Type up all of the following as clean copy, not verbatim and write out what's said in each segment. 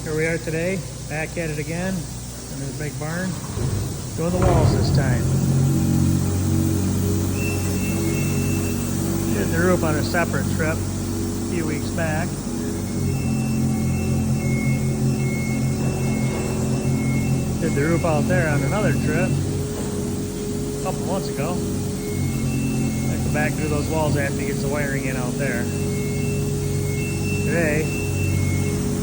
Here we are today, back at it again in this big barn, doing the walls this time. Did the roof on a separate trip a few weeks back. Did the roof out there on another trip a couple months ago. I come back and do those walls after he gets the wiring in out there. Today,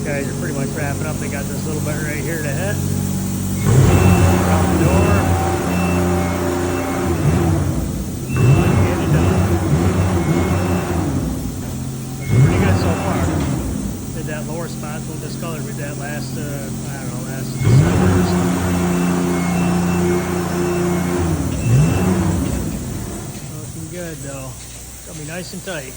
guys are pretty much wrapping up. They got this little bit right here to hit. Around the door. Get it done. Looking pretty good so far. Did that lower spot, a little discolored with that last, I don't know, last December or something. Looking good though. It's gonna be nice and tight.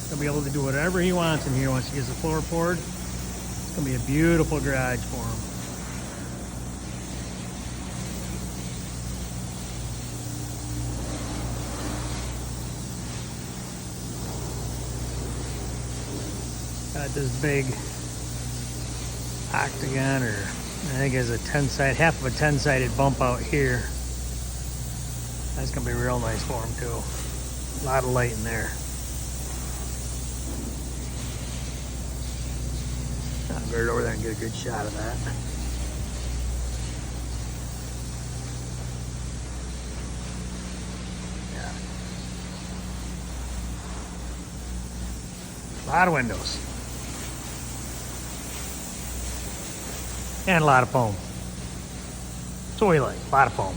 Gonna be able to do whatever he wants in here once he gets the floor poured. It's gonna be a beautiful garage for him. Got this big octagon, or I think it's a 10-sided, half of a 10-sided bump out here. That's gonna be real nice for him too. A lot of light in there. I'll get it over there and get a good shot of that. Yeah. A lot of windows. And a lot of foam. That's what we like, a lot of foam.